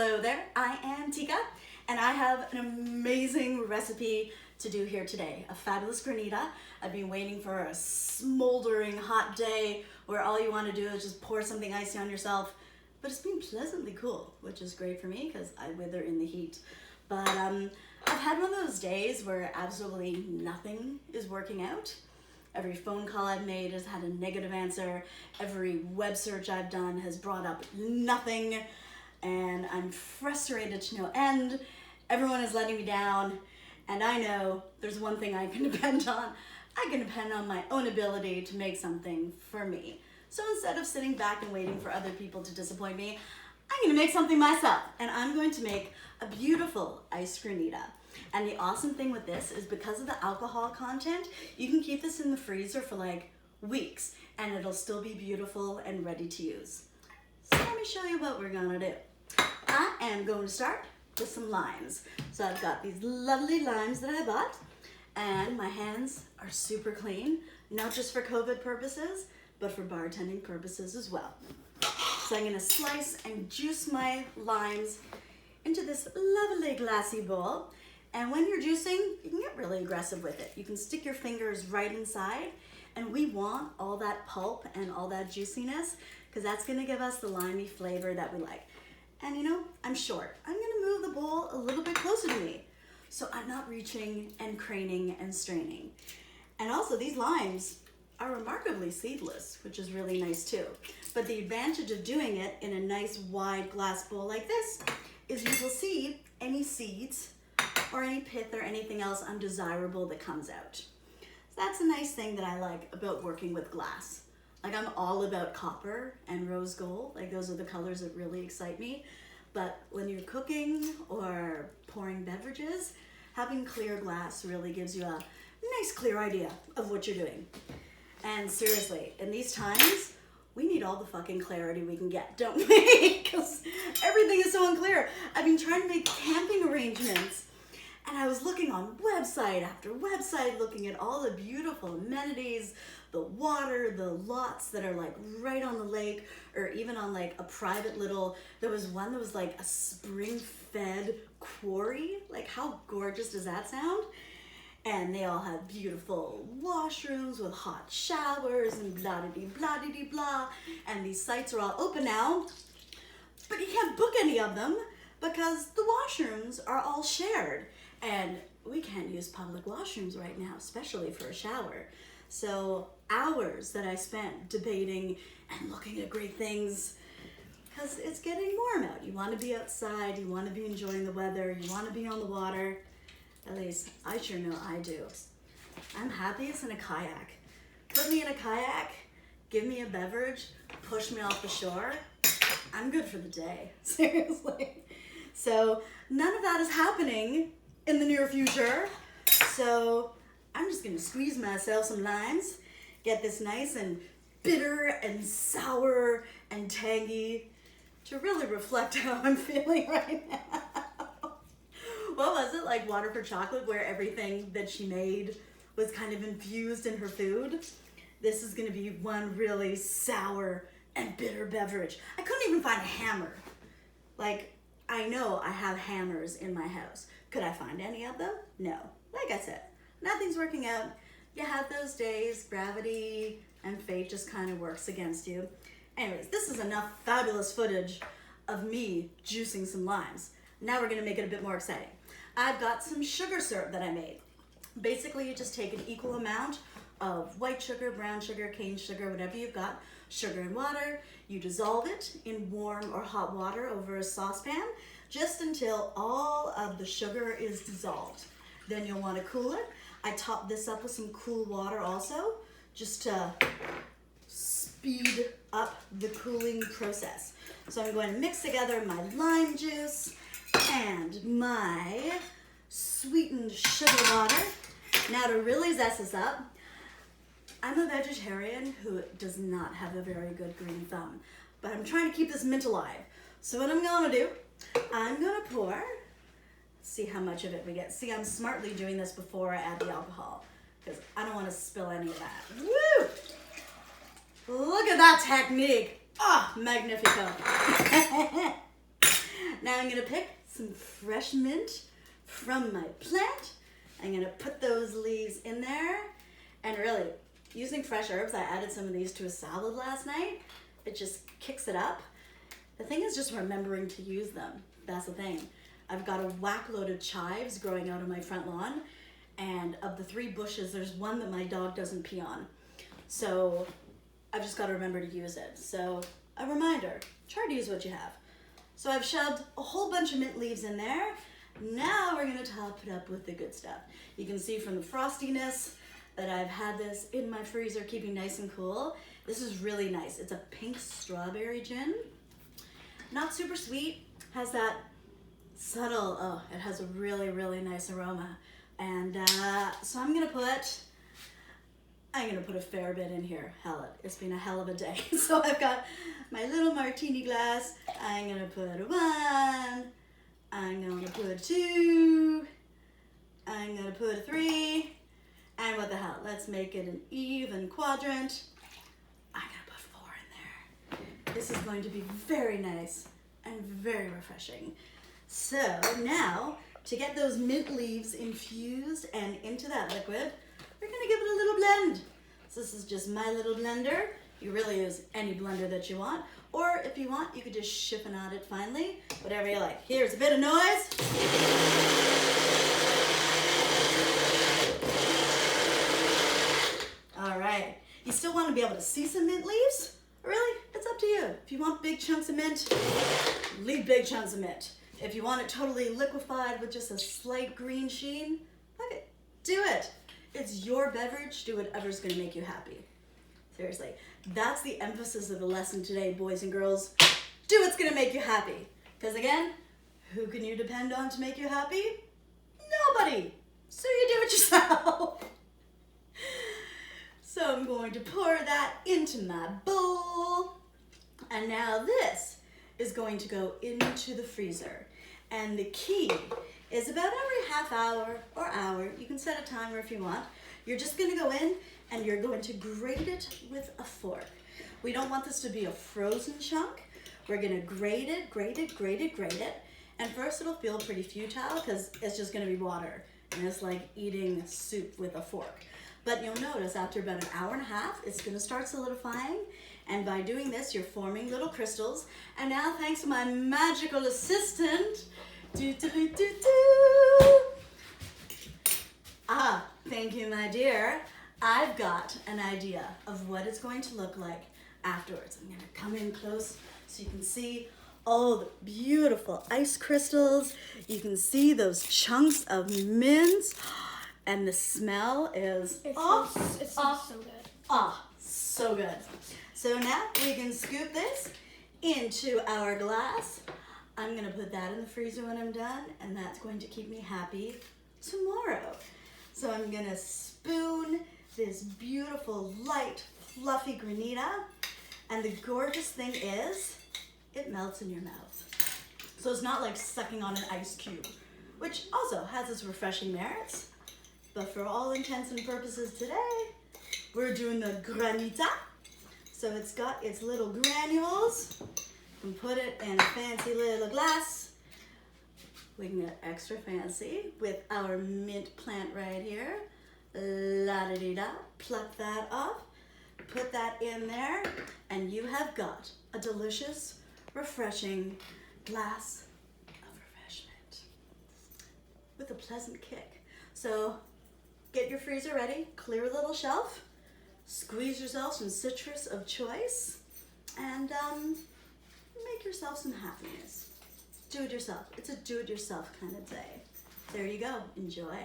Hello there, I am Tikka, and I have an amazing recipe to do here today. A fabulous granita. I've been waiting for a smoldering hot day where all you want to do is just pour something icy on yourself. But it's been pleasantly cool, which is great for me because I wither in the heat. But I've had one of those days where absolutely nothing is working out. Every phone call I've made has had a negative answer. Every web search I've done has brought up nothing. And I'm frustrated to no end. Everyone is letting me down. And I know there's one thing I can depend on. I can depend on my own ability to make something for me. So instead of sitting back and waiting for other people to disappoint me, I'm going to make something myself. And I'm going to make a beautiful iced granita. And the awesome thing with this is because of the alcohol content, you can keep this in the freezer for like weeks and it'll still be beautiful and ready to use. So let me show you what we're gonna do. I am going to start with some limes. So I've got these lovely limes that I bought and my hands are super clean, not just for COVID purposes, but for bartending purposes as well. So I'm gonna slice and juice my limes into this lovely glassy bowl. And when you're juicing, you can get really aggressive with it. You can stick your fingers right inside, and we want all that pulp and all that juiciness because that's gonna give us the limey flavor that we like. And you know, I'm short. I'm gonna move the bowl a little bit closer to me so I'm not reaching and craning and straining. And also these limes are remarkably seedless, which is really nice too. But the advantage of doing it in a nice wide glass bowl like this is you will see any seeds or any pith or anything else undesirable that comes out. So that's a nice thing that I like about working with glass. Like I'm all about copper and rose gold, like those are the colors that really excite me. But when you're cooking or pouring beverages, having clear glass really gives you a nice clear idea of what you're doing. And seriously, in these times, we need all the fucking clarity we can get, don't we? Because everything is so unclear. I've been trying to make camping arrangements and I was looking on website after website, looking at all the beautiful amenities, the water, the lots that are like right on the lake, or even on like a private little, there was one that was like a spring-fed quarry. Like how gorgeous does that sound? And they all have beautiful washrooms with hot showers and blah-de-dee-blah-de-dee-blah. And these sites are all open now, but you can't book any of them because the washrooms are all shared. And we can't use public washrooms right now, especially for a shower. So hours that I spent debating and looking at great things, because it's getting warm out. You want to be outside, you want to be enjoying the weather, you want to be on the water. At least I sure know I do. I'm happiest in a kayak. Put me in a kayak, give me a beverage, push me off the shore. I'm good for the day, seriously. So none of that is happening in the near future. So I'm just gonna squeeze myself some limes, get this nice and bitter and sour and tangy to really reflect how I'm feeling right now. What was it, like Water for Chocolate, where everything that she made was kind of infused in her food? This is gonna be one really sour and bitter beverage. I couldn't even find a hammer. Like, I know I have hammers in my house. Could I find any of them? No. Like I said, nothing's working out. You have those days, gravity and fate just kind of works against you. Anyways, this is enough fabulous footage of me juicing some limes. Now we're gonna make it a bit more exciting. I've got some sugar syrup that I made. Basically, you just take an equal amount of white sugar, brown sugar, cane sugar, whatever you've got, sugar and water. You dissolve it in warm or hot water over a saucepan just until all of the sugar is dissolved. Then you'll want to cool it. I top this up with some cool water also, just to speed up the cooling process. So I'm going to mix together my lime juice and my sweetened sugar water. Now to really zest this up, I'm a vegetarian who does not have a very good green thumb, but I'm trying to keep this mint alive. So what I'm gonna do, I'm gonna pour, see how much of it we get. See, I'm smartly doing this before I add the alcohol because I don't want to spill any of that. Woo! Look at that technique. Ah, magnifico. Now I'm gonna pick some fresh mint from my plant. I'm gonna put those leaves in there. And really, using fresh herbs, I added some of these to a salad last night. It just kicks it up. The thing is just remembering to use them. That's the thing. I've got a whack load of chives growing out of my front lawn. And of the 3 bushes, there's one that my dog doesn't pee on. So I've just got to remember to use it. So a reminder, try to use what you have. So I've shoved a whole bunch of mint leaves in there. Now we're gonna top it up with the good stuff. You can see from the frostiness that I've had this in my freezer keeping nice and cool. This is really nice. It's a pink strawberry gin. Not super sweet, has that subtle, oh, it has a really, really nice aroma. And so I'm gonna put a fair bit in here. It's been a hell of a day. So I've got my little martini glass. I'm gonna put 1, I'm gonna put 2, I'm gonna put 3, and what the hell, let's make it an even quadrant. I'm gonna put 4 in there. This is going to be very nice and very refreshing. So now, to get those mint leaves infused and into that liquid, we're gonna give it a little blend. So this is just my little blender. You really use any blender that you want. Or if you want, you could just chiffonade it finely, whatever you like. Here's a bit of noise. All right, you still want to be able to see some mint leaves? Really, it's up to you. If you want big chunks of mint, leave big chunks of mint. If you want it totally liquefied with just a slight green sheen, okay, do it. It's your beverage, do whatever's gonna make you happy. Seriously, that's the emphasis of the lesson today, boys and girls. Do what's gonna make you happy. Because again, who can you depend on to make you happy? Nobody. So you do it yourself. So I'm going to pour that into my bowl. And now this is going to go into the freezer. And the key is about every half hour or hour, you can set a timer if you want, you're just gonna go in and you're going to grate it with a fork. We don't want this to be a frozen chunk. We're gonna grate it, and first it'll feel pretty futile because it's just gonna be water, and it's like eating soup with a fork. But you'll notice after about an hour and a half, it's gonna start solidifying, and by doing this, you're forming little crystals. And now, thanks to my magical assistant, thank you, my dear. I've got an idea of what it's going to look like afterwards. I'm gonna come in close so you can see all the beautiful ice crystals. You can see those chunks of mint, and the smell is it smells so good. So good. So now we can scoop this into our glass. I'm gonna put that in the freezer when I'm done, and that's going to keep me happy tomorrow. So I'm gonna spoon this beautiful, light, fluffy granita, and the gorgeous thing is, it melts in your mouth. So it's not like sucking on an ice cube, which also has its refreshing merits. But for all intents and purposes today, we're doing the granita. So it's got its little granules. You can put it in a fancy little glass. We can get extra fancy with our mint plant right here. La-da-dee-da, pluck that off, put that in there, and you have got a delicious, refreshing glass of refreshment with a pleasant kick. So get your freezer ready, clear a little shelf, squeeze yourself some citrus of choice, and make yourself some happiness. Do it yourself. It's a do-it-yourself kind of day. There you go. Enjoy.